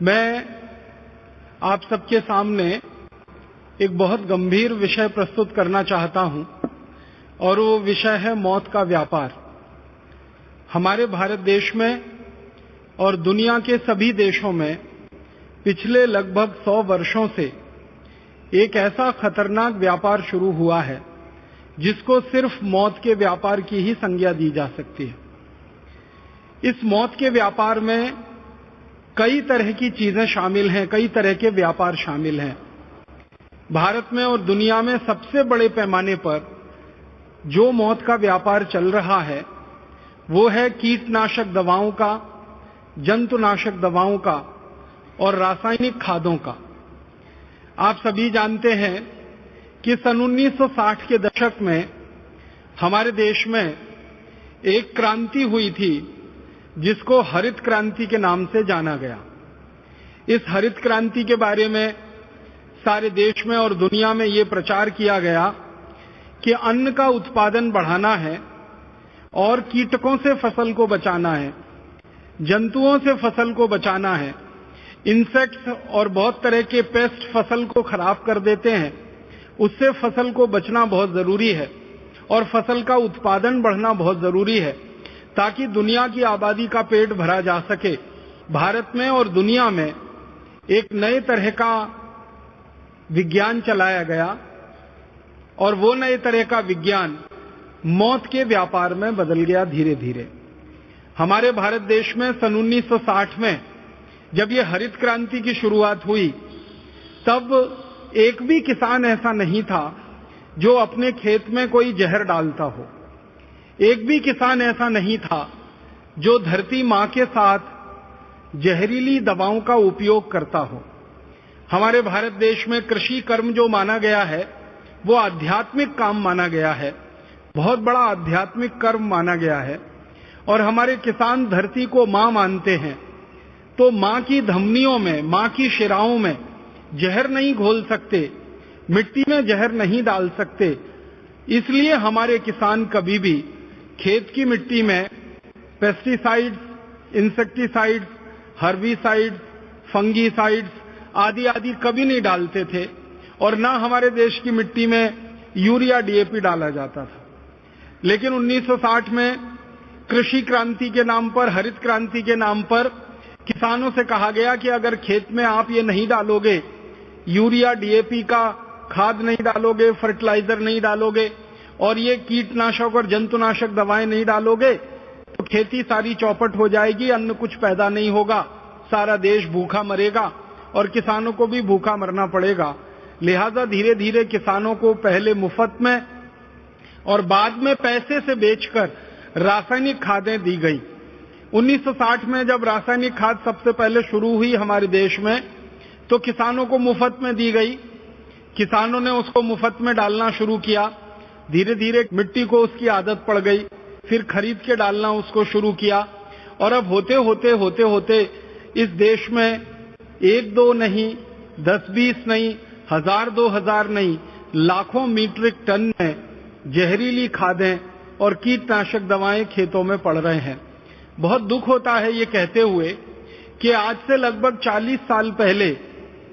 मैं आप सबके सामने एक बहुत गंभीर विषय प्रस्तुत करना चाहता हूं और वो विषय है मौत का व्यापार। हमारे भारत देश में और दुनिया के सभी देशों में पिछले लगभग 100 वर्षों से एक ऐसा खतरनाक व्यापार शुरू हुआ है जिसको सिर्फ मौत के व्यापार की ही संज्ञा दी जा सकती है। इस मौत के व्यापार में कई तरह की चीजें शामिल हैं, कई तरह के व्यापार शामिल हैं। भारत में और दुनिया में सबसे बड़े पैमाने पर जो मौत का व्यापार चल रहा है वो है कीटनाशक दवाओं का, जंतुनाशक दवाओं का और रासायनिक खादों का। आप सभी जानते हैं कि सन 1960 के दशक में हमारे देश में एक क्रांति हुई थी जिसको हरित क्रांति के नाम से जाना गया। इस हरित क्रांति के बारे में सारे देश में और दुनिया में ये प्रचार किया गया कि अन्न का उत्पादन बढ़ाना है और कीटकों से फसल को बचाना है, जंतुओं से फसल को बचाना है। इंसेक्ट्स और बहुत तरह के पेस्ट फसल को खराब कर देते हैं, उससे फसल को बचना बहुत जरूरी है और फसल का उत्पादन बढ़ना बहुत जरूरी है ताकि दुनिया की आबादी का पेट भरा जा सके। भारत में और दुनिया में एक नए तरह का विज्ञान चलाया गया और वो नए तरह का विज्ञान मौत के व्यापार में बदल गया धीरे धीरे। हमारे भारत देश में सन 1960 में जब ये हरित क्रांति की शुरुआत हुई तब एक भी किसान ऐसा नहीं था जो अपने खेत में कोई जहर डालता हो। एक भी किसान ऐसा नहीं था जो धरती मां के साथ जहरीली दवाओं का उपयोग करता हो। हमारे भारत देश में कृषि कर्म जो माना गया है वो आध्यात्मिक काम माना गया है, बहुत बड़ा आध्यात्मिक कर्म माना गया है। और हमारे किसान धरती को मां मानते हैं, तो मां की धमनियों में, मां की शिराओं में जहर नहीं घोल सकते, मिट्टी में जहर नहीं डाल सकते। इसलिए हमारे किसान कभी भी खेत की मिट्टी में पेस्टिसाइड्स, इंसेक्टिसाइड्स, हर्बिसाइड्स, फंगीसाइड्स आदि आदि कभी नहीं डालते थे और ना हमारे देश की मिट्टी में यूरिया, डीएपी डाला जाता था। लेकिन 1960 में कृषि क्रांति के नाम पर, हरित क्रांति के नाम पर किसानों से कहा गया कि अगर खेत में आप ये नहीं डालोगे, यूरिया, डीएपी का खाद नहीं डालोगे, फर्टिलाइजर नहीं डालोगे और ये कीटनाशक और जंतुनाशक दवाएं नहीं डालोगे तो खेती सारी चौपट हो जाएगी, अन्न कुछ पैदा नहीं होगा, सारा देश भूखा मरेगा और किसानों को भी भूखा मरना पड़ेगा। लिहाजा धीरे धीरे किसानों को पहले मुफ्त में और बाद में पैसे से बेचकर रासायनिक खादें दी गई। 1960 में जब रासायनिक खाद सबसे पहले शुरू हुई हमारे देश में तो किसानों को मुफ्त में दी गई। किसानों ने उसको मुफ्त में डालना शुरू किया। धीरे धीरे मिट्टी को उसकी आदत पड़ गई, फिर खरीद के डालना उसको शुरू किया और अब होते होते इस देश में 1-2 नहीं, 10-20 नहीं, 1000-2000 नहीं, लाखों मीट्रिक टन में जहरीली खादें और कीटनाशक दवाएं खेतों में पड़ रहे हैं। बहुत दुख होता है ये कहते हुए कि आज से लगभग 40 साल पहले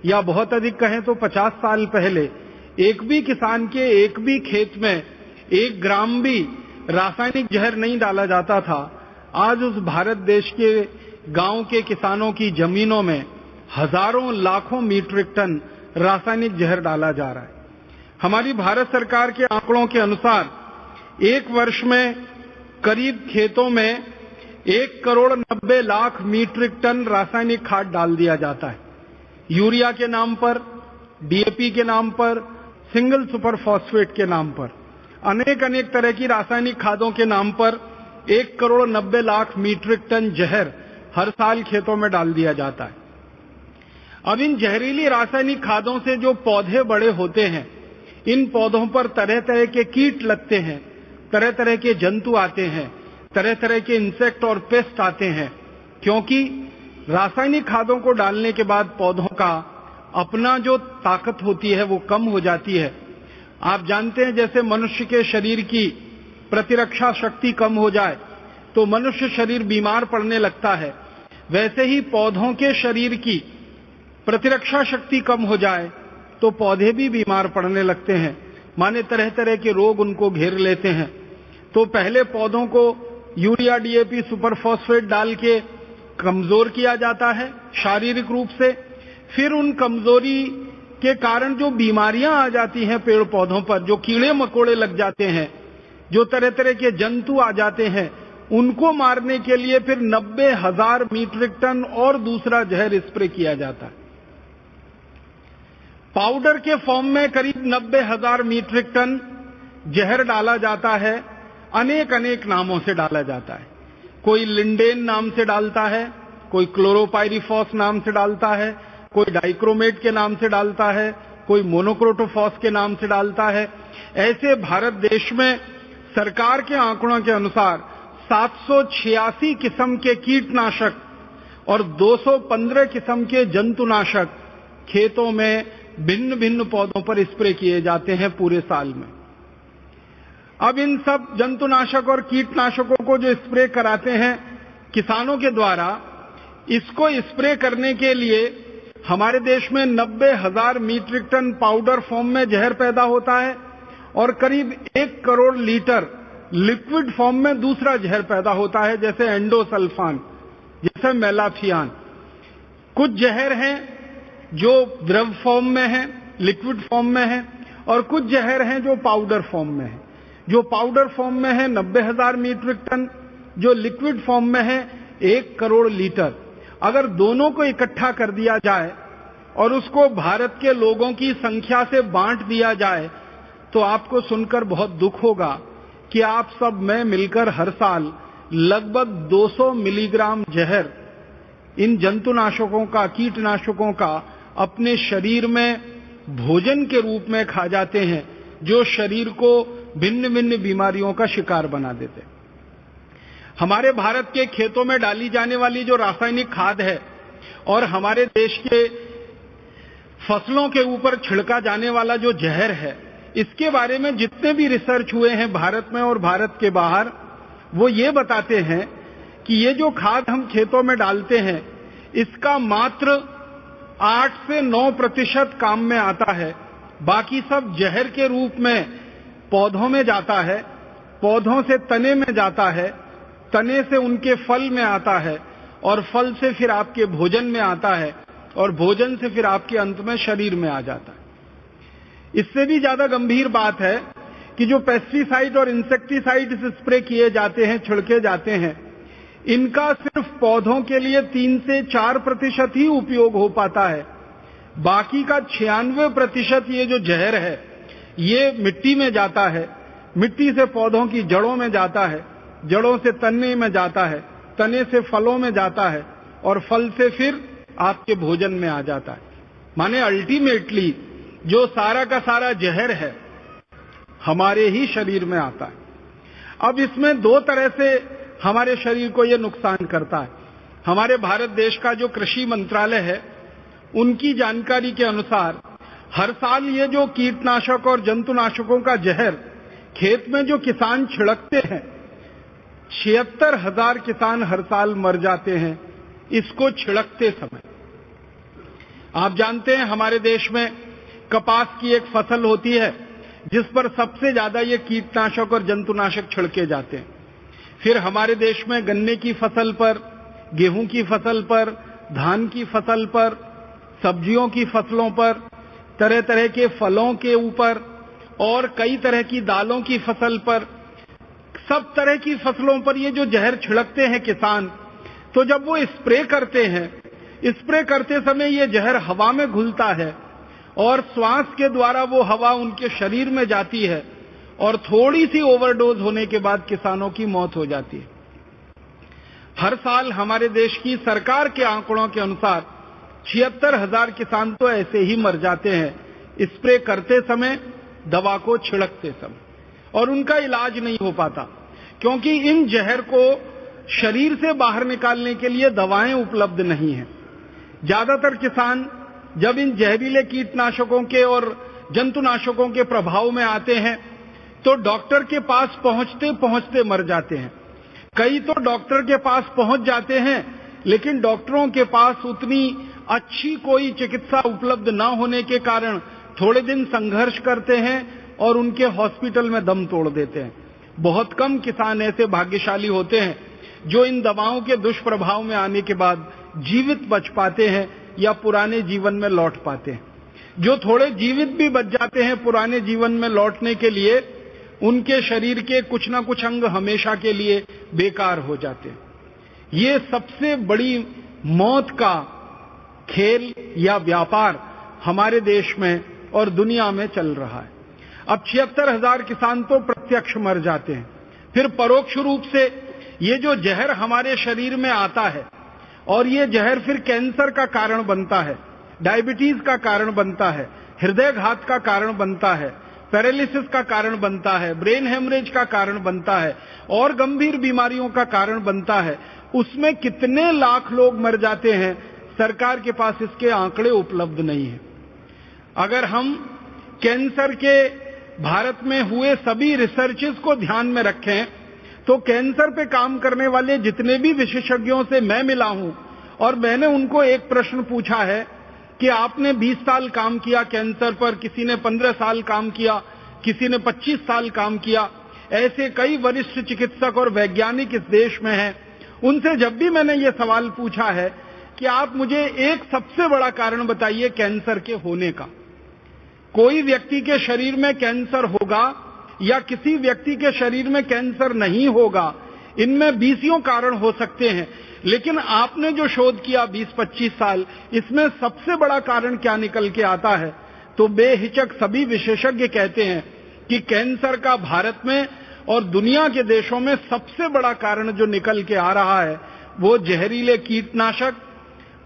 या बहुत अधिक कहें तो 50 साल पहले एक भी किसान के एक भी खेत में 1 ग्राम भी रासायनिक जहर नहीं डाला जाता था। आज उस भारत देश के गांव के किसानों की जमीनों में हजारों लाखों मीट्रिक टन रासायनिक जहर डाला जा रहा है। हमारी भारत सरकार के आंकड़ों के अनुसार एक वर्ष में करीब खेतों में 1,90,00,000 मीट्रिक टन रासायनिक खाद डाल दिया जाता है। यूरिया के नाम पर, डीएपी के नाम पर, सिंगल सुपर फॉस्फेट के नाम पर, अनेक तरह की रासायनिक खादों के नाम पर 1,90,00,000 मीट्रिक टन जहर हर साल खेतों में डाल दिया जाता है। अब इन जहरीली रासायनिक खादों से जो पौधे बड़े होते हैं, इन पौधों पर तरह तरह के कीट लगते हैं, तरह तरह के जंतु आते हैं, तरह तरह के इंसेक्ट और पेस्ट आते हैं, क्योंकि रासायनिक खादों को डालने के बाद पौधों का अपना जो ताकत होती है वो कम हो जाती है। आप जानते हैं जैसे मनुष्य के शरीर की प्रतिरक्षा शक्ति कम हो जाए तो मनुष्य शरीर बीमार पड़ने लगता है। वैसे ही पौधों के शरीर की प्रतिरक्षा शक्ति कम हो जाए तो पौधे भी बीमार पड़ने लगते हैं, माने तरह तरह के रोग उनको घेर लेते हैं। तो पहले पौधों को यूरिया, डीएपी, सुपर फॉस्फेट डाल के कमजोर किया जाता है शारीरिक रूप से। फिर उन कमजोरी के कारण जो बीमारियां आ जाती हैं पेड़ पौधों पर, जो कीड़े मकोड़े लग जाते हैं, जो तरह तरह के जंतु आ जाते हैं, उनको मारने के लिए फिर 90,000 मीट्रिक टन और दूसरा जहर स्प्रे किया जाता है। पाउडर के फॉर्म में करीब 90,000 मीट्रिक टन जहर डाला जाता है। अनेक अनेक नामों से डाला जाता है। कोई लिंडेन नाम से डालता है, कोई क्लोरोपाइरिफॉस नाम से डालता है, कोई डाइक्रोमेट के नाम से डालता है, कोई मोनोक्रोटोफॉस के नाम से डालता है। ऐसे भारत देश में सरकार के आंकड़ों के अनुसार 786 किस्म के कीटनाशक और 215 किस्म के जंतुनाशक खेतों में भिन्न भिन्न पौधों पर स्प्रे किए जाते हैं पूरे साल में। अब इन सब जंतुनाशक और कीटनाशकों को जो स्प्रे कराते हैं किसानों के द्वारा, इसको स्प्रे करने के लिए हमारे देश में 90,000 मीट्रिक टन पाउडर फॉर्म में जहर पैदा होता है और करीब 1 करोड़ लीटर लिक्विड फॉर्म में दूसरा जहर पैदा होता है, जैसे एंडोसल्फान, जैसे मेलाथियान। कुछ जहर हैं जो द्रव फॉर्म में है, लिक्विड फॉर्म में है, और कुछ जहर हैं जो पाउडर फॉर्म में है। जो पाउडर फॉर्म में है 90,000 मीट्रिक टन, जो लिक्विड फॉर्म में है 1 करोड़ लीटर। अगर दोनों को इकट्ठा कर दिया जाए और उसको भारत के लोगों की संख्या से बांट दिया जाए तो आपको सुनकर बहुत दुख होगा कि आप सब में मिलकर हर साल लगभग 200 मिलीग्राम जहर इन जंतुनाशकों का, कीटनाशकों का अपने शरीर में भोजन के रूप में खा जाते हैं, जो शरीर को भिन्न भिन्न बीमारियों का शिकार बना देते हैं। हमारे भारत के खेतों में डाली जाने वाली जो रासायनिक खाद है और हमारे देश के फसलों के ऊपर छिड़का जाने वाला जो जहर है, इसके बारे में जितने भी रिसर्च हुए हैं भारत में और भारत के बाहर, वो ये बताते हैं कि ये जो खाद हम खेतों में डालते हैं, इसका मात्र 8 से 9% काम में आता है। बाकी सब जहर के रूप में पौधों में जाता है, पौधों से तने में जाता है, तने से उनके फल में आता है, और फल से फिर आपके भोजन में आता है, और भोजन से फिर आपके अंत में शरीर में आ जाता है। इससे भी ज्यादा गंभीर बात है कि जो पेस्टिसाइड और इंसेक्टिसाइड स्प्रे किए जाते हैं, छिड़के जाते हैं, इनका सिर्फ पौधों के लिए 3 से 4% ही उपयोग हो पाता है। बाकी का 96% ये जो जहर है ये मिट्टी में जाता है, मिट्टी से पौधों की जड़ों में जाता है, जड़ों से तने में जाता है, तने से फलों में जाता है, और फल से फिर आपके भोजन में आ जाता है। माने अल्टीमेटली जो सारा का सारा जहर है हमारे ही शरीर में आता है। अब इसमें 2 तरह से हमारे शरीर को यह नुकसान करता है। हमारे भारत देश का जो कृषि मंत्रालय है, उनकी जानकारी के अनुसार हर साल ये जो कीटनाशक और जंतुनाशकों का जहर खेत में जो किसान छिड़कते हैं, 76,000 किसान हर साल मर जाते हैं इसको छिड़कते समय। आप जानते हैं हमारे देश में कपास की एक फसल होती है जिस पर सबसे ज्यादा ये कीटनाशक और जंतुनाशक छिड़के जाते हैं। फिर हमारे देश में गन्ने की फसल पर, गेहूं की फसल पर, धान की फसल पर, सब्जियों की फसलों पर, तरह तरह के फलों के ऊपर और कई तरह की दालों की फसल पर, सब तरह की फसलों पर ये जो जहर छिड़कते हैं किसान, तो जब वो स्प्रे करते हैं, स्प्रे करते समय ये जहर हवा में घुलता है और श्वास के द्वारा वो हवा उनके शरीर में जाती है और थोड़ी सी ओवरडोज होने के बाद किसानों की मौत हो जाती है। हर साल हमारे देश की सरकार के आंकड़ों के अनुसार 76,000 किसान तो ऐसे ही मर जाते हैं स्प्रे करते समय, दवा को छिड़कते समय, और उनका इलाज नहीं हो पाता क्योंकि इन जहर को शरीर से बाहर निकालने के लिए दवाएं उपलब्ध नहीं हैं। ज्यादातर किसान जब इन जहरीले कीटनाशकों के और जंतुनाशकों के प्रभाव में आते हैं तो डॉक्टर के पास पहुंचते पहुंचते मर जाते हैं। कई तो डॉक्टर के पास पहुंच जाते हैं लेकिन डॉक्टरों के पास उतनी अच्छी कोई चिकित्सा उपलब्ध न होने के कारण थोड़े दिन संघर्ष करते हैं और उनके हॉस्पिटल में दम तोड़ देते हैं। बहुत कम किसान ऐसे भाग्यशाली होते हैं जो इन दवाओं के दुष्प्रभाव में आने के बाद जीवित बच पाते हैं या पुराने जीवन में लौट पाते हैं। जो थोड़े जीवित भी बच जाते हैं पुराने जीवन में लौटने के लिए, उनके शरीर के कुछ ना कुछ अंग हमेशा के लिए बेकार हो जाते हैं। ये सबसे बड़ी मौत का खेल या व्यापार हमारे देश में और दुनिया में चल रहा है। अब 76,000 किसान तो प्रत्यक्ष मर जाते हैं, फिर परोक्ष रूप से ये जो जहर हमारे शरीर में आता है और ये जहर फिर कैंसर का कारण बनता है, डायबिटीज का कारण बनता है, हृदयघात का कारण बनता है, पैरालिसिस का कारण बनता है, ब्रेन हेमरेज का कारण बनता है और गंभीर बीमारियों का कारण बनता है। उसमें कितने लाख लोग मर जाते हैं, सरकार के पास इसके आंकड़े उपलब्ध नहीं है। अगर हम कैंसर के भारत में हुए सभी रिसर्चेस को ध्यान में रखें तो कैंसर पे काम करने वाले जितने भी विशेषज्ञों से मैं मिला हूं और मैंने उनको एक प्रश्न पूछा है कि आपने 20 साल काम किया कैंसर पर, किसी ने 15 साल काम किया, किसी ने 25 साल काम किया, ऐसे कई वरिष्ठ चिकित्सक और वैज्ञानिक इस देश में हैं। उनसे जब भी मैंने ये सवाल पूछा है कि आप मुझे एक सबसे बड़ा कारण बताइए कैंसर के होने का। कोई व्यक्ति के शरीर में कैंसर होगा या किसी व्यक्ति के शरीर में कैंसर नहीं होगा, इनमें 20 कारण हो सकते हैं, लेकिन आपने जो शोध किया 20-25 साल, इसमें सबसे बड़ा कारण क्या निकल के आता है? तो बेहिचक सभी विशेषज्ञ कहते हैं कि कैंसर का भारत में और दुनिया के देशों में सबसे बड़ा कारण जो निकल के आ रहा है वो जहरीले कीटनाशक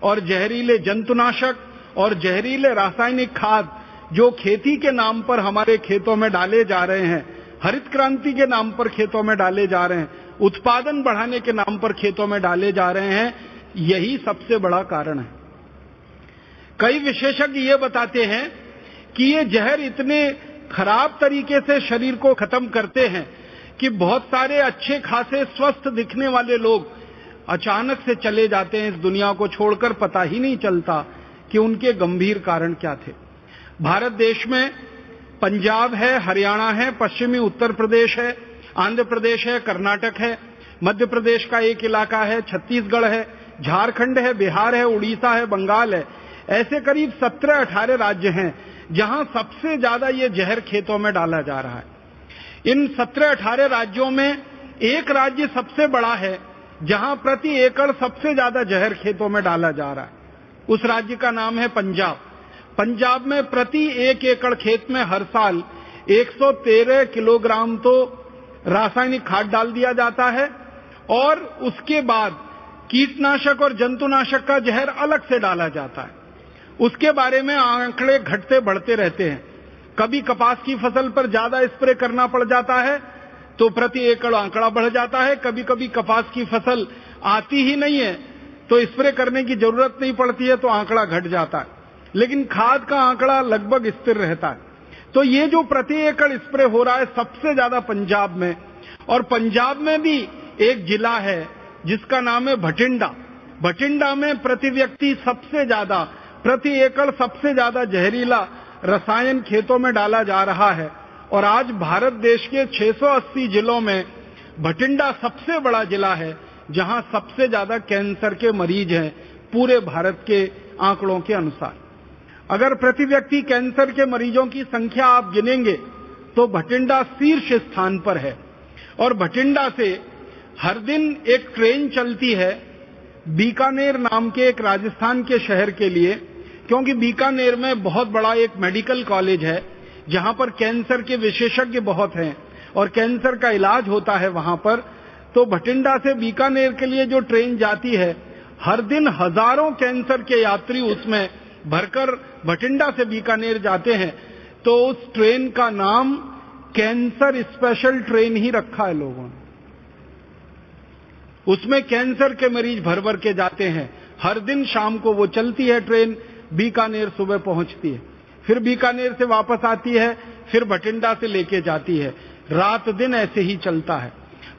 और जहरीले जंतुनाशक और जहरीले रासायनिक खाद जो खेती के नाम पर हमारे खेतों में डाले जा रहे हैं, हरित क्रांति के नाम पर खेतों में डाले जा रहे हैं, उत्पादन बढ़ाने के नाम पर खेतों में डाले जा रहे हैं, यही सबसे बड़ा कारण है। कई विशेषज्ञ ये बताते हैं कि ये जहर इतने खराब तरीके से शरीर को खत्म करते हैं कि बहुत सारे अच्छे खासे स्वस्थ दिखने वाले लोग अचानक से चले जाते हैं इस दुनिया को छोड़कर, पता ही नहीं चलता कि उनके गंभीर कारण क्या थे। भारत देश में पंजाब है, हरियाणा है, पश्चिमी उत्तर प्रदेश है, आंध्र प्रदेश है, कर्नाटक है, मध्य प्रदेश का एक इलाका है, छत्तीसगढ़ है, झारखंड है, बिहार है, उड़ीसा है, बंगाल है। ऐसे करीब 17-18 राज्य हैं जहां सबसे ज्यादा ये जहर खेतों में डाला जा रहा है। इन 17-18 राज्यों में एक राज्य सबसे बड़ा है जहां प्रति एकड़ सबसे ज्यादा जहर खेतों में डाला जा रहा है। उस राज्य का नाम है पंजाब। पंजाब में प्रति 1 एकड़ खेत में हर साल 113 किलोग्राम तो रासायनिक खाद डाल दिया जाता है और उसके बाद कीटनाशक और जंतुनाशक का जहर अलग से डाला जाता है। उसके बारे में आंकड़े घटते बढ़ते रहते हैं। कभी कपास की फसल पर ज्यादा स्प्रे करना पड़ जाता है तो प्रति एकड़ आंकड़ा बढ़ जाता है, कभी कभी कपास की फसल आती ही नहीं है तो स्प्रे करने की जरूरत नहीं पड़ती है तो आंकड़ा घट जाता है, लेकिन खाद का आंकड़ा लगभग स्थिर रहता है। तो ये जो प्रति एकड़ स्प्रे हो रहा है सबसे ज्यादा पंजाब में, और पंजाब में भी एक जिला है जिसका नाम है भटिंडा। भटिंडा में प्रति व्यक्ति सबसे ज्यादा, प्रति एकड़ सबसे ज्यादा जहरीला रसायन खेतों में डाला जा रहा है। और आज भारत देश के 680 जिलों में भटिंडा सबसे बड़ा जिला है जहां सबसे ज्यादा कैंसर के मरीज हैं पूरे भारत के आंकड़ों के अनुसार। अगर प्रति व्यक्ति कैंसर के मरीजों की संख्या आप गिनेंगे तो भटिंडा शीर्ष स्थान पर है। और भटिंडा से हर दिन एक ट्रेन चलती है बीकानेर नाम के एक राजस्थान के शहर के लिए, क्योंकि बीकानेर में बहुत बड़ा एक मेडिकल कॉलेज है जहां पर कैंसर के विशेषज्ञ बहुत हैं और कैंसर का इलाज होता है वहां पर। तो भटिंडा से बीकानेर के लिए जो ट्रेन जाती है, हर दिन हजारों कैंसर के यात्री उसमें भरकर भटिंडा से बीकानेर जाते हैं। तो उस ट्रेन का नाम कैंसर स्पेशल ट्रेन ही रखा है लोगों ने। उसमें कैंसर के मरीज भर भर के जाते हैं। हर दिन शाम को वो चलती है ट्रेन, बीकानेर सुबह पहुंचती है, फिर बीकानेर से वापस आती है, फिर भटिंडा से लेके जाती है। रात दिन ऐसे ही चलता है।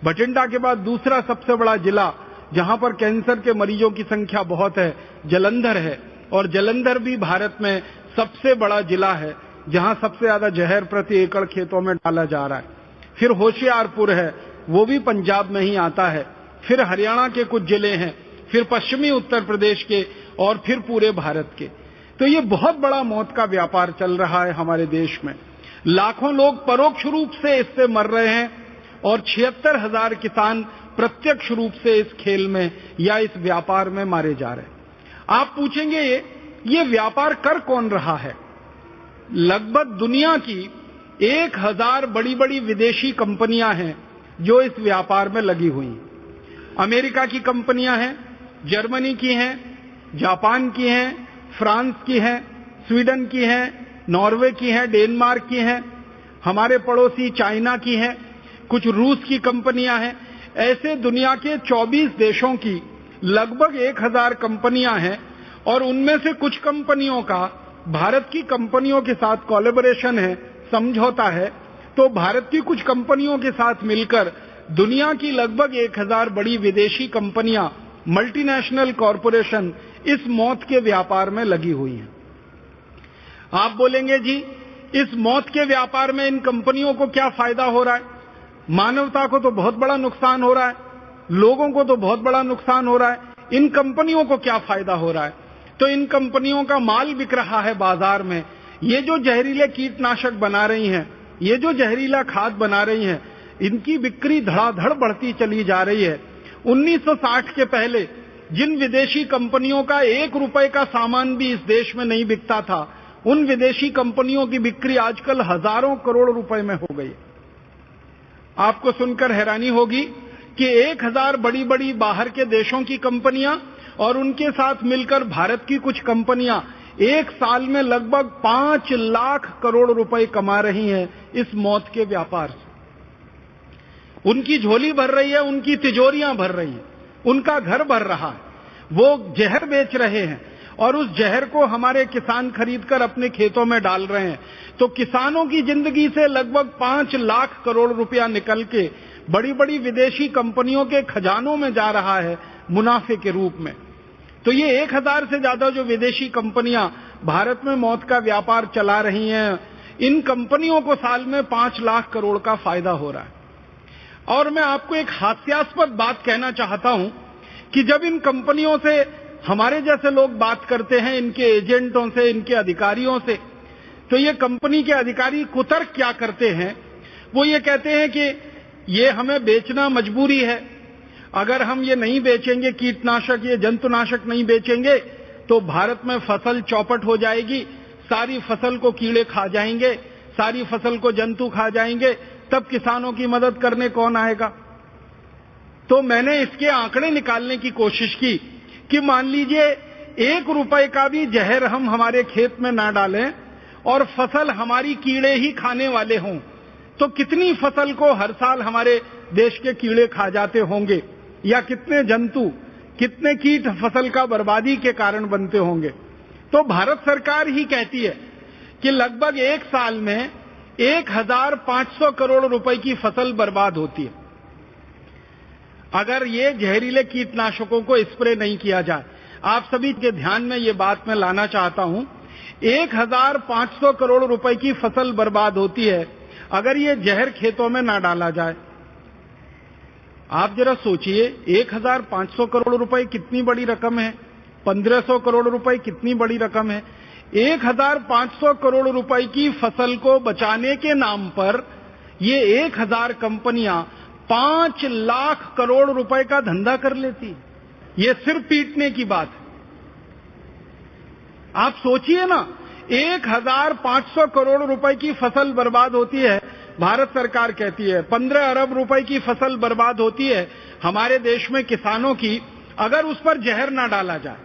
भटिंडा के बाद दूसरा सबसे बड़ा जिला जहां पर कैंसर के मरीजों की संख्या बहुत है, जालंधर है, और जालंधर भी भारत में सबसे बड़ा जिला है जहां सबसे ज्यादा जहर प्रति एकड़ खेतों में डाला जा रहा है। फिर होशियारपुर है, वो भी पंजाब में ही आता है। फिर हरियाणा के कुछ जिले हैं, फिर पश्चिमी उत्तर प्रदेश के, और फिर पूरे भारत के। तो ये बहुत बड़ा मौत का व्यापार चल रहा है हमारे देश में। लाखों लोग परोक्ष रूप से इससे मर रहे हैं और 76,000 किसान प्रत्यक्ष रूप से इस खेल में या इस व्यापार में मारे जा रहे हैं। आप पूछेंगे ये व्यापार कर कौन रहा है? लगभग दुनिया की 1000 बड़ी बड़ी विदेशी कंपनियां हैं जो इस व्यापार में लगी हुई हैं। अमेरिका की कंपनियां हैं, जर्मनी की हैं, जापान की हैं, फ्रांस की हैं, स्वीडन की हैं, नॉर्वे की हैं, डेनमार्क की हैं, हमारे पड़ोसी चाइना की हैं, कुछ रूस की कंपनियां हैं। ऐसे दुनिया के 24 देशों की लगभग 1000 कंपनियां हैं और उनमें से कुछ कंपनियों का भारत की कंपनियों के साथ कोलैबोरेशन है, समझौता है। तो भारत की कुछ कंपनियों के साथ मिलकर दुनिया की लगभग 1000 बड़ी विदेशी कंपनियां, मल्टीनेशनल कॉरपोरेशन इस मौत के व्यापार में लगी हुई हैं। आप बोलेंगे जी इस मौत के व्यापार में इन कंपनियों को क्या फायदा हो रहा है? मानवता को तो बहुत बड़ा नुकसान हो रहा है, लोगों को तो बहुत बड़ा नुकसान हो रहा है। इन कंपनियों को क्या फायदा हो रहा है? तो इन कंपनियों का माल बिक रहा है बाजार में। ये जो जहरीले कीटनाशक बना रही हैं, ये जो जहरीला खाद बना रही हैं, इनकी बिक्री धड़ाधड़ बढ़ती चली जा रही है। 1960 के पहले जिन विदेशी कंपनियों का 1 रुपए का सामान भी इस देश में नहीं बिकता था, उन विदेशी कंपनियों की बिक्री आजकल हजारों करोड़ रुपए में हो गई। आपको सुनकर हैरानी होगी कि 1000 बड़ी बड़ी बाहर के देशों की कंपनियां और उनके साथ मिलकर भारत की कुछ कंपनियां एक साल में लगभग 5 लाख करोड़ रुपए कमा रही हैं इस मौत के व्यापार से। उनकी झोली भर रही है, उनकी तिजोरियां भर रही हैं, उनका घर भर रहा है। वो जहर बेच रहे हैं और उस जहर को हमारे किसान खरीदकर अपने खेतों में डाल रहे हैं। तो किसानों की जिंदगी से लगभग 5 लाख करोड़ रुपया निकल के बड़ी बड़ी विदेशी कंपनियों के खजानों में जा रहा है मुनाफे के रूप में। तो ये 1000 से ज्यादा जो विदेशी कंपनियां भारत में मौत का व्यापार चला रही हैं, इन कंपनियों को साल में 5 लाख करोड़ का फायदा हो रहा है। और मैं आपको एक हास्यास्पद बात कहना चाहता हूं कि जब इन कंपनियों से हमारे जैसे लोग बात करते हैं, इनके एजेंटों से, इनके अधिकारियों से, तो ये कंपनी के अधिकारी कुतर्क क्या करते हैं? वो ये कहते हैं कि ये हमें बेचना मजबूरी है, अगर हम ये नहीं बेचेंगे, कीटनाशक, ये जंतुनाशक नहीं बेचेंगे तो भारत में फसल चौपट हो जाएगी, सारी फसल को कीड़े खा जाएंगे, सारी फसल को जंतु खा जाएंगे, तब किसानों की मदद करने कौन आएगा? तो मैंने इसके आंकड़े निकालने की कोशिश की कि मान लीजिए 1 रुपए का भी जहर हम हमारे खेत में ना डालें और फसल हमारी कीड़े ही खाने वाले हों, तो कितनी फसल को हर साल हमारे देश के कीड़े खा जाते होंगे, या कितने जंतु, कितने कीट फसल का बर्बादी के कारण बनते होंगे। तो भारत सरकार ही कहती है कि लगभग 1 साल में 1500 करोड़ रुपए की फसल बर्बाद होती है अगर ये जहरीले कीटनाशकों को स्प्रे नहीं किया जाए। आप सभी के ध्यान में ये बात मैं लाना चाहता हूं, 1500 करोड़ रुपए की फसल बर्बाद होती है अगर ये जहर खेतों में ना डाला जाए। आप जरा सोचिए, 1500 करोड़ रुपए कितनी बड़ी रकम है, 1500 करोड़ रुपए कितनी बड़ी रकम है। 1500 करोड़ रुपए की फसल को बचाने के नाम पर ये 1000 कंपनियां 5 लाख करोड़ रुपए का धंधा कर लेती। ये सिर्फ पीटने की बात है। आप सोचिए ना, 1500 करोड़ रुपए की फसल बर्बाद होती है, भारत सरकार कहती है 15 अरब रुपए की फसल बर्बाद होती है हमारे देश में किसानों की, अगर उस पर जहर ना डाला जाए,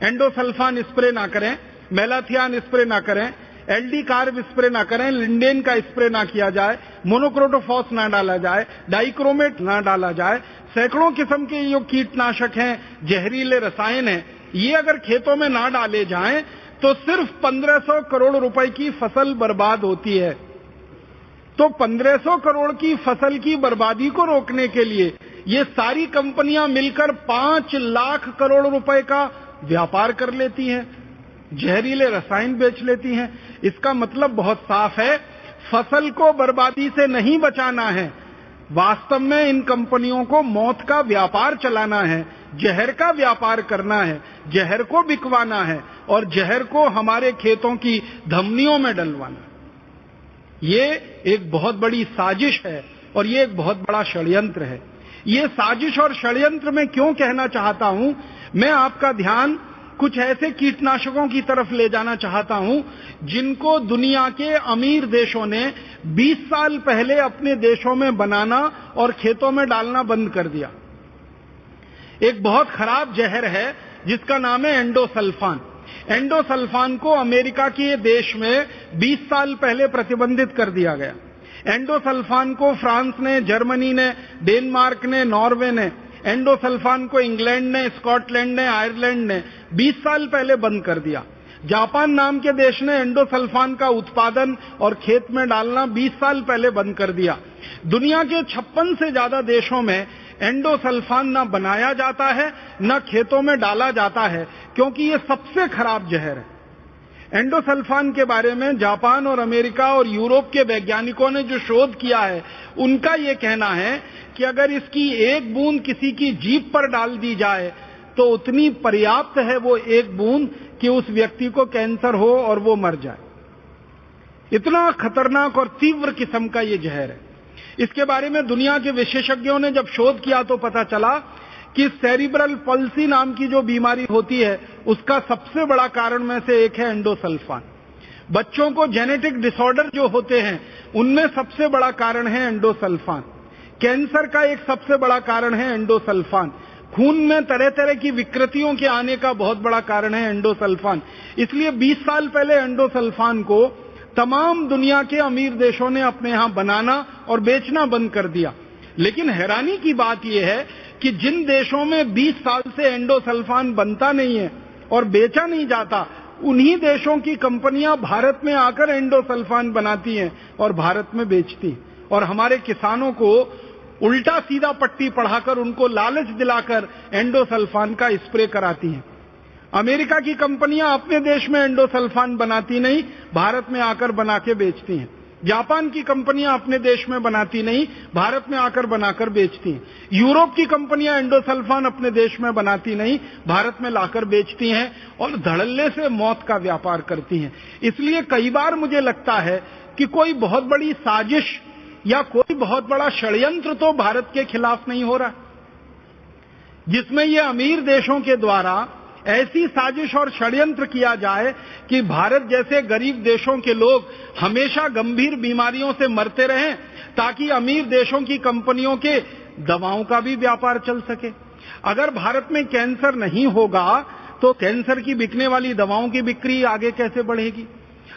एंडोसल्फान स्प्रे ना करें, मेलाथियान स्प्रे ना करें, एलडी कार्ब स्प्रे ना करें, लिंडेन का स्प्रे ना किया जाए, मोनोक्रोटोफॉस ना डाला जाए, डाइक्रोमेट ना डाला जाए, सैकड़ों किस्म के जो कीटनाशक हैं, जहरीले रसायन हैं, ये अगर खेतों में ना डाले जाएं तो सिर्फ 1500 करोड़ रुपए की फसल बर्बाद होती है। तो 1500 करोड़ की फसल की बर्बादी को रोकने के लिए ये सारी कंपनियां मिलकर 5 लाख करोड़ रुपए का व्यापार कर लेती हैं, जहरीले रसायन बेच लेती हैं। इसका मतलब बहुत साफ है, फसल को बर्बादी से नहीं बचाना है, वास्तव में इन कंपनियों को मौत का व्यापार चलाना है, जहर का व्यापार करना है, जहर को बिकवाना है और जहर को हमारे खेतों की धमनियों में डलवाना। ये एक बहुत बड़ी साजिश है और ये एक बहुत बड़ा षड्यंत्र है। ये साजिश और षड्यंत्र मैं क्यों कहना चाहता हूं, मैं आपका ध्यान कुछ ऐसे कीटनाशकों की तरफ ले जाना चाहता हूं जिनको दुनिया के अमीर देशों ने 20 साल पहले अपने देशों में बनाना और खेतों में डालना बंद कर दिया। एक बहुत खराब जहर है जिसका नाम है एंडोसल्फान। एंडोसल्फान को अमेरिका के देश में 20 साल पहले प्रतिबंधित कर दिया गया। एंडोसल्फान को फ्रांस ने, जर्मनी ने, डेनमार्क ने, नॉर्वे ने, एंडोसल्फान को इंग्लैंड ने, स्कॉटलैंड ने, आयरलैंड ने 20 साल पहले बंद कर दिया। जापान नाम के देश ने एंडोसल्फान का उत्पादन और खेत में डालना 20 साल पहले बंद कर दिया। दुनिया के 56 से ज्यादा देशों में एंडोसल्फान न बनाया जाता है न खेतों में डाला जाता है, क्योंकि ये सबसे खराब जहर है। एंडोसल्फान के बारे में जापान और अमेरिका और यूरोप के वैज्ञानिकों ने जो शोध किया है, उनका ये कहना है कि अगर इसकी एक बूंद किसी की जीभ पर डाल दी जाए तो उतनी पर्याप्त है वो एक बूंद कि उस व्यक्ति को कैंसर हो और वो मर जाए। इतना खतरनाक और तीव्र किस्म का ये जहर है। इसके बारे में दुनिया के विशेषज्ञों ने जब शोध किया तो पता चला कि सेरिब्रल पल्सी नाम की जो बीमारी होती है उसका सबसे बड़ा कारण में से एक है एंडोसल्फान। बच्चों को जेनेटिक डिसऑर्डर जो होते हैं उनमें सबसे बड़ा कारण है एंडोसल्फान। कैंसर का एक सबसे बड़ा कारण है एंडोसल्फान। खून में तरह तरह की विकृतियों के आने का बहुत बड़ा कारण है एंडोसल्फान। इसलिए 20 साल पहले एंडोसल्फान को तमाम दुनिया के अमीर देशों ने अपने यहां बनाना और बेचना बंद कर दिया। लेकिन हैरानी की बात यह है कि जिन देशों में 20 साल से एंडोसल्फान बनता नहीं है और बेचा नहीं जाता, उन्हीं देशों की कंपनियां भारत में आकर एंडोसल्फान बनाती हैं और भारत में बेचती हैं और हमारे किसानों को उल्टा सीधा पट्टी पढ़ाकर उनको लालच दिलाकर एंडोसल्फान का स्प्रे कराती हैं। अमेरिका की कंपनियां अपने देश में एंडोसल्फान बनाती नहीं, भारत में आकर बना के बेचती हैं। जापान की कंपनियां अपने देश में बनाती नहीं, भारत में आकर बनाकर बेचती हैं। यूरोप की कंपनियां एंडोसल्फान अपने देश में बनाती नहीं, भारत में लाकर बेचती हैं और धड़ल्ले से मौत का व्यापार करती हैं। इसलिए कई बार मुझे लगता है कि कोई बहुत बड़ी साजिश या कोई बहुत बड़ा षड्यंत्र तो भारत के खिलाफ नहीं हो रहा, जिसमें ये अमीर देशों के द्वारा ऐसी साजिश और षड्यंत्र किया जाए कि भारत जैसे गरीब देशों के लोग हमेशा गंभीर बीमारियों से मरते रहें, ताकि अमीर देशों की कंपनियों के दवाओं का भी व्यापार चल सके। अगर भारत में कैंसर नहीं होगा तो कैंसर की बिकने वाली दवाओं की बिक्री आगे कैसे बढ़ेगी?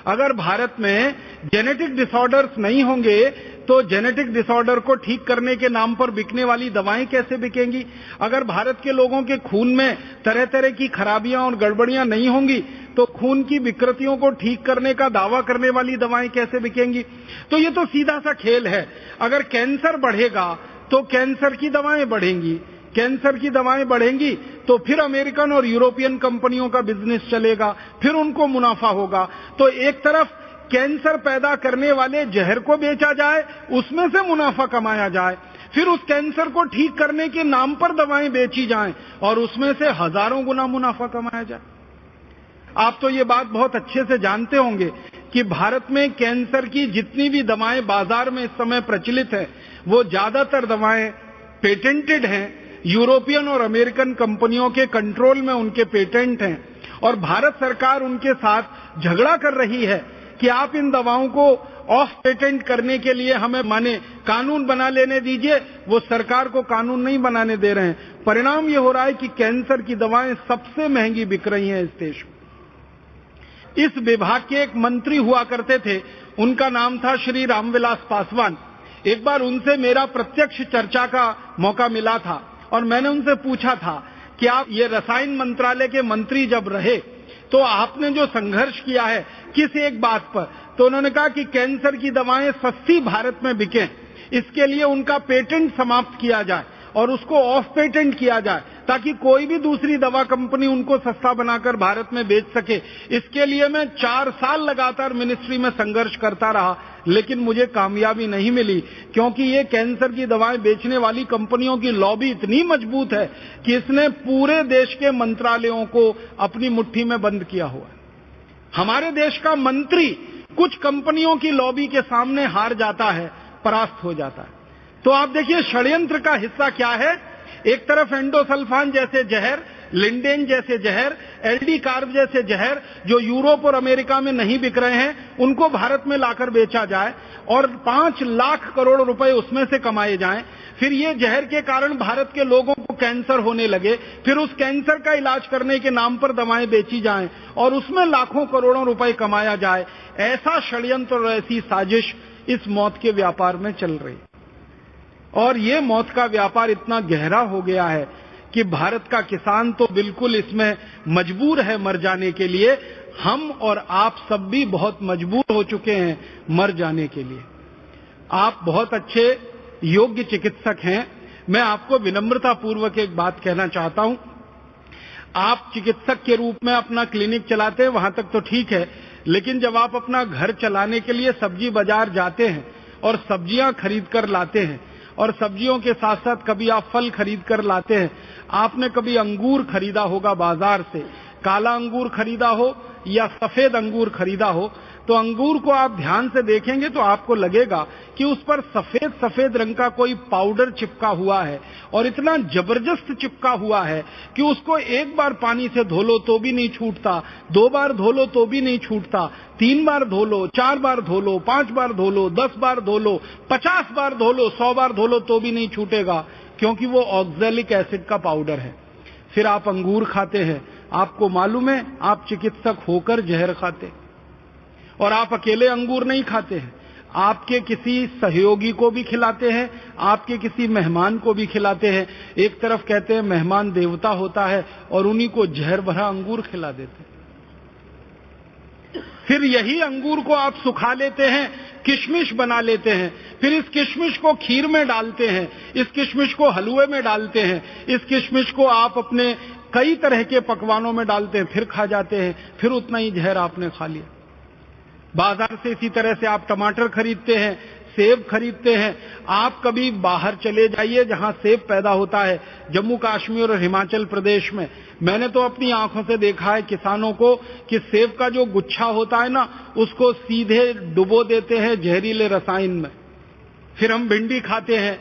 अगर भारत में जेनेटिक डिसऑर्डर्स नहीं होंगे तो जेनेटिक डिसऑर्डर को ठीक करने के नाम पर बिकने वाली दवाएं कैसे बिकेंगी? अगर भारत के लोगों के खून में तरह तरह की खराबियां और गड़बड़ियां नहीं होंगी तो खून की विकृतियों को ठीक करने का दावा करने वाली दवाएं कैसे बिकेंगी? तो ये तो सीधा सा खेल है। अगर कैंसर बढ़ेगा तो कैंसर की दवाएं बढ़ेंगी, कैंसर की दवाएं बढ़ेंगी तो फिर अमेरिकन और यूरोपियन कंपनियों का बिजनेस चलेगा, फिर उनको मुनाफा होगा। तो एक तरफ कैंसर पैदा करने वाले जहर को बेचा जाए, उसमें से मुनाफा कमाया जाए, फिर उस कैंसर को ठीक करने के नाम पर दवाएं बेची जाएं और उसमें से हजारों गुना मुनाफा कमाया जाए। आप तो ये बात बहुत अच्छे से जानते होंगे कि भारत में कैंसर की जितनी भी दवाएं बाजार में इस समय प्रचलित है वो ज्यादातर दवाएं पेटेंटेड हैं, यूरोपियन और अमेरिकन कंपनियों के कंट्रोल में उनके पेटेंट हैं और भारत सरकार उनके साथ झगड़ा कर रही है कि आप इन दवाओं को ऑफ पेटेंट करने के लिए हमें माने कानून बना लेने दीजिए। वो सरकार को कानून नहीं बनाने दे रहे हैं। परिणाम ये हो रहा है कि कैंसर की दवाएं सबसे महंगी बिक रही हैं इस देश में। इस विभाग के एक मंत्री हुआ करते थे, उनका नाम था श्री रामविलास पासवान। एक बार उनसे मेरा प्रत्यक्ष चर्चा का मौका मिला था और मैंने उनसे पूछा था कि आप ये रसायन मंत्रालय के मंत्री जब रहे तो आपने जो संघर्ष किया है किस एक बात पर? तो उन्होंने कहा कि कैंसर की दवाएं सस्ती भारत में बिकें, इसके लिए उनका पेटेंट समाप्त किया जाए और उसको ऑफ पेटेंट किया जाए ताकि कोई भी दूसरी दवा कंपनी उनको सस्ता बनाकर भारत में बेच सके। इसके लिए मैं 4 साल लगातार मिनिस्ट्री में संघर्ष करता रहा, लेकिन मुझे कामयाबी नहीं मिली, क्योंकि ये कैंसर की दवाएं बेचने वाली कंपनियों की लॉबी इतनी मजबूत है कि इसने पूरे देश के मंत्रालयों को अपनी मुट्ठी में बंद किया हुआ है। हमारे देश का मंत्री कुछ कंपनियों की लॉबी के सामने हार जाता है, परास्त हो जाता है। तो आप देखिए षड्यंत्र का हिस्सा क्या है। एक तरफ एंडोसल्फान जैसे जहर, लिंडेन जैसे जहर, एलडी कार्ब जैसे जहर जो यूरोप और अमेरिका में नहीं बिक रहे हैं, उनको भारत में लाकर बेचा जाए और 5 लाख करोड़ रुपए उसमें से कमाए जाएं। फिर ये जहर के कारण भारत के लोगों को कैंसर होने लगे, फिर उस कैंसर का इलाज करने के नाम पर दवाएं बेची जाएं और उसमें लाखों करोड़ों रुपए कमाया जाए। ऐसा षड्यंत्र और ऐसी साजिश इस मौत के व्यापार में चल रही। और ये मौत का व्यापार इतना गहरा हो गया है कि भारत का किसान तो बिल्कुल इसमें मजबूर है मर जाने के लिए। हम और आप सब भी बहुत मजबूर हो चुके हैं मर जाने के लिए। आप बहुत अच्छे योग्य चिकित्सक हैं। मैं आपको विनम्रता पूर्वक एक बात कहना चाहता हूं। आप चिकित्सक के रूप में अपना क्लिनिक चलाते हैं, वहां तक तो ठीक है, लेकिन जब आप अपना घर चलाने के लिए सब्जी बाजार जाते हैं और सब्जियां खरीद कर लाते हैं और सब्जियों के साथ साथ कभी आप फल खरीद कर लाते हैं, आपने कभी अंगूर खरीदा होगा बाजार से, काला अंगूर खरीदा हो या सफेद अंगूर खरीदा हो, तो अंगूर को आप ध्यान से देखेंगे तो आपको लगेगा कि उस पर सफेद सफेद रंग का कोई पाउडर चिपका हुआ है और इतना जबरदस्त चिपका हुआ है कि उसको एक बार पानी से धो लो तो भी नहीं छूटता, 2 बार धो लो तो भी नहीं छूटता, 3 बार धो लो, 4 बार धो लो, 5 बार धो लो, 10 बार धो लो, 50 बार धो लो, 100 बार धो लो तो भी नहीं छूटेगा, क्योंकि वो ऑक्सैलिक एसिड का पाउडर है। फिर आप अंगूर खाते हैं, आपको मालूम है आप चिकित्सक होकर जहर खाते, और आप अकेले अंगूर नहीं खाते हैं, आपके किसी सहयोगी को भी खिलाते हैं, आपके किसी मेहमान को भी खिलाते हैं। एक तरफ कहते हैं मेहमान देवता होता है और उन्हीं को जहर भरा अंगूर खिला देते हैं। फिर यही अंगूर को आप सुखा लेते हैं, किशमिश बना लेते हैं, फिर इस किशमिश को खीर में डालते हैं, इस किशमिश को हलवे में डालते हैं, इस किशमिश को आप अपने कई तरह के पकवानों में डालते हैं, फिर खा जाते हैं, फिर उतना ही जहर आपने खा लिया। बाजार से इसी तरह से आप टमाटर खरीदते हैं, सेब खरीदते हैं। आप कभी बाहर चले जाइए जहां सेब पैदा होता है, जम्मू कश्मीर और हिमाचल प्रदेश में, मैंने तो अपनी आंखों से देखा है किसानों को कि सेब का जो गुच्छा होता है ना, उसको सीधे डुबो देते हैं जहरीले रसायन में। फिर हम भिंडी खाते हैं,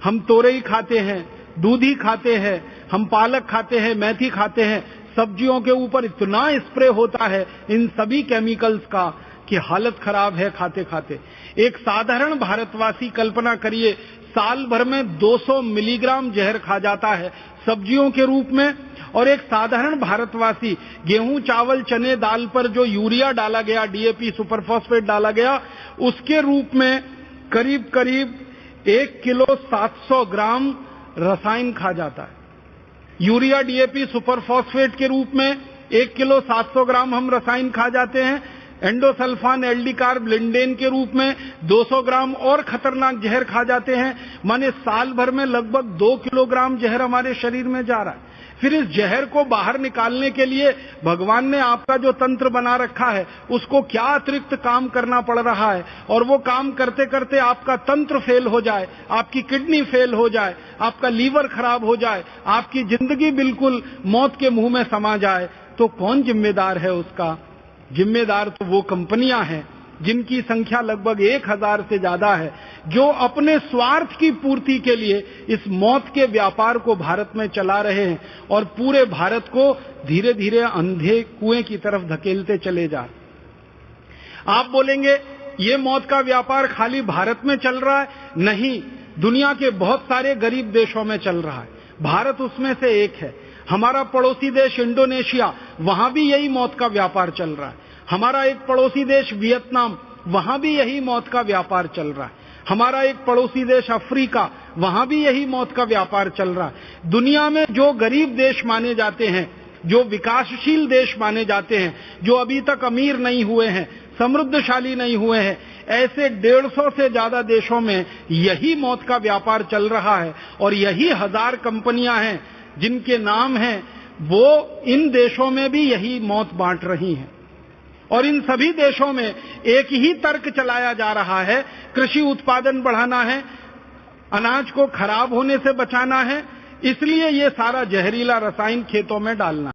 हम तोरई खाते हैं, दूधी खाते हैं, हम पालक खाते हैं, मेथी खाते हैं। सब्जियों के ऊपर इतना स्प्रे होता है इन सभी केमिकल्स का कि हालत खराब है खाते खाते। एक साधारण भारतवासी कल्पना करिए, साल भर में 200 मिलीग्राम जहर खा जाता है सब्जियों के रूप में, और एक साधारण भारतवासी गेहूं, चावल, चने, दाल पर जो यूरिया डाला गया, डीएपी, सुपरफॉस्फेट डाला गया, उसके रूप में करीब करीब 1 किलो 700 ग्राम रसायन खा जाता है। यूरिया, डीएपी, सुपरफॉस्फेट के रूप में 1 किलो 700 ग्राम हम रसायन खा जाते हैं। एंडोसल्फान, एलडी कार्ब, लिंडेन के रूप में 200 ग्राम और खतरनाक जहर खा जाते हैं। माने साल भर में लगभग 2 किलोग्राम जहर हमारे शरीर में जा रहा है। फिर इस जहर को बाहर निकालने के लिए भगवान ने आपका जो तंत्र बना रखा है, उसको क्या अतिरिक्त काम करना पड़ रहा है, और वो काम करते करते आपका तंत्र फेल हो जाए, आपकी किडनी फेल हो जाए, आपका लीवर खराब हो जाए, आपकी जिंदगी बिल्कुल मौत के मुंह में समा जाए, तो कौन जिम्मेदार है उसका? जिम्मेदार तो वो कंपनियां हैं जिनकी संख्या लगभग 1000 से ज्यादा है, जो अपने स्वार्थ की पूर्ति के लिए इस मौत के व्यापार को भारत में चला रहे हैं और पूरे भारत को धीरे धीरे अंधे कुएं की तरफ धकेलते चले जा रहे। आप बोलेंगे ये मौत का व्यापार खाली भारत में चल रहा है? नहीं, दुनिया के बहुत सारे गरीब देशों में चल रहा है, भारत उसमें से एक है। हमारा पड़ोसी देश इंडोनेशिया, वहां भी यही मौत का व्यापार चल रहा है। हमारा एक पड़ोसी देश वियतनाम, वहां भी यही मौत का व्यापार चल रहा है। हमारा एक पड़ोसी देश अफ्रीका, वहां भी यही मौत का व्यापार चल रहा है। दुनिया में जो गरीब देश माने जाते हैं, जो विकासशील देश माने जाते हैं, जो अभी तक अमीर नहीं हुए हैं, समृद्धशाली नहीं हुए हैं, ऐसे 150 से ज्यादा देशों में यही मौत का व्यापार चल रहा है और यही 1000 कंपनियां हैं जिनके नाम हैं, वो इन देशों में भी यही मौत बांट रही हैं। और इन सभी देशों में एक ही तर्क चलाया जा रहा है, कृषि उत्पादन बढ़ाना है, अनाज को खराब होने से बचाना है, इसलिए ये सारा जहरीला रसायन खेतों में डालना।